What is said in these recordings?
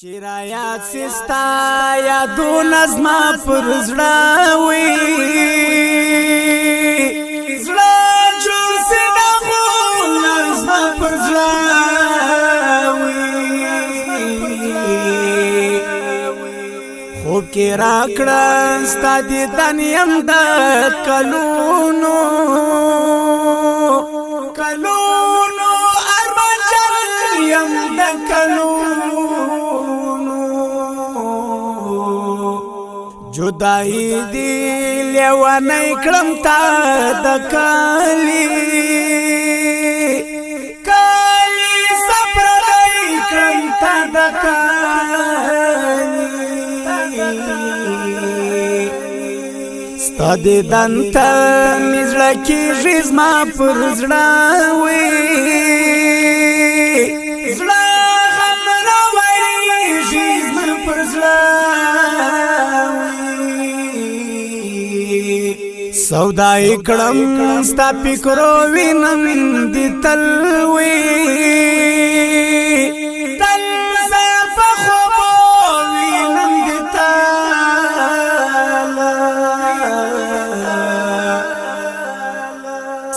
چرایات سستا یادون از ما پر زړه وي زړه جوړ سیدا خو از ما پر زړه وي خوب کې راکړه ستا دیدن یم د کلونو ارمان جل یم د کلونو جدائی دی لیوانی کلم تا دا کالی سپردائی کلم تا دا کالی ستا دی دانتا مزڑا کی ریزما پر زڑاوی زڑا غم روی ریزما پر زڑاوی سودای کړم ستا فکرو وینم دی تلوي تل په خوبو وینم دی تل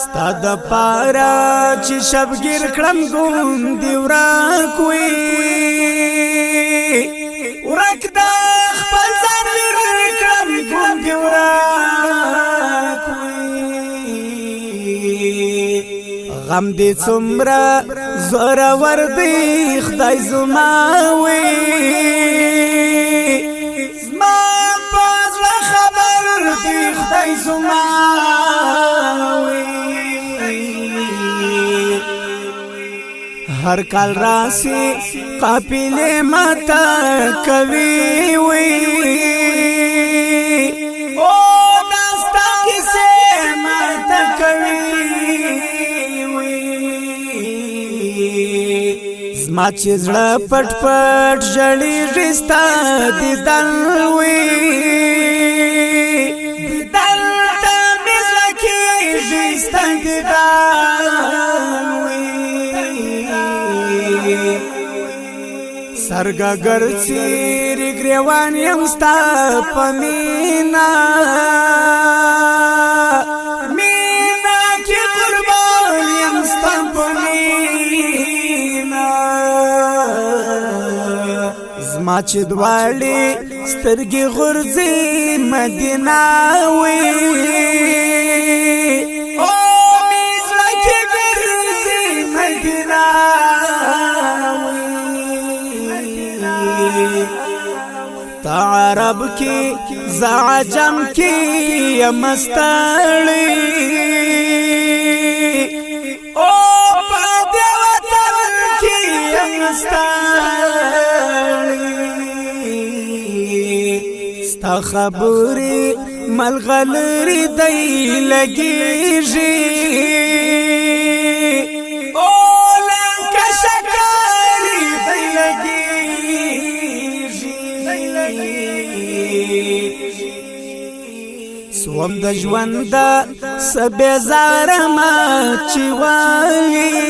ستا د پارا چې شبګیر کړم ګون دی ورکوي ورک د خپل ځان کړم ګون دی غم دې څومره زور ور دی خدای زماوي زما پزړه خبر دی خدای زماوي هر کال راسي قافلې ماته کوي وي او داستا کیسه ماته کوي زما چې زړه پټ پټ ژړې رستا دیدن وي دیدن ته مې زړه کې رستا دیدن وي سرګه ګرځي ګریوان یم ستا په مینا مینا کې قربان یم ستا په زما چې دواړې سترګې غورځي مدینه وي او مې زړه کې ګرځي مدینه وي تا عرب کې زه عجم کې یم ستړی او په دې وطن کې یم ستا خبرې ملغلرې دی لګېږي او لکه شکرې دی لګېږي سوم د ژوند څه بېزاره ما چې والید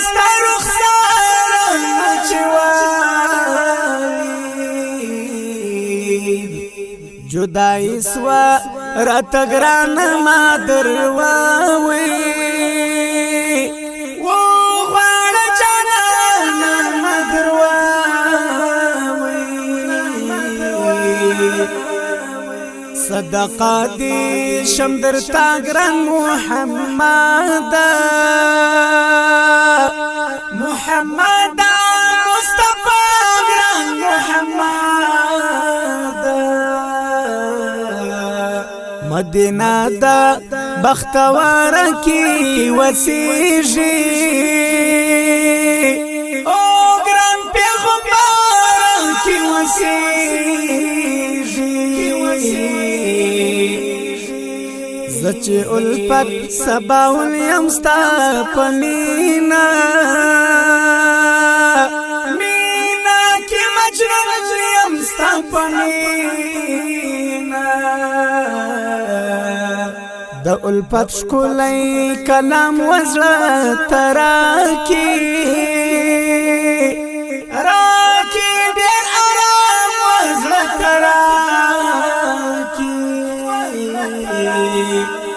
ستا رخساره ما چې جدائی سوا رات گران ما درواوی و غوار جانان ما درواوی صدقا دی شمدر تاگران محمد مصطفی گران محمد مدینہ دا بختوار کی وسیجی او گران پیغمبر کی وسیجی زچ الفت سباول یمستا پمینا مینا کی مجنون یمستا پمینا د الفت شکولای کلام وزړه تراکی دی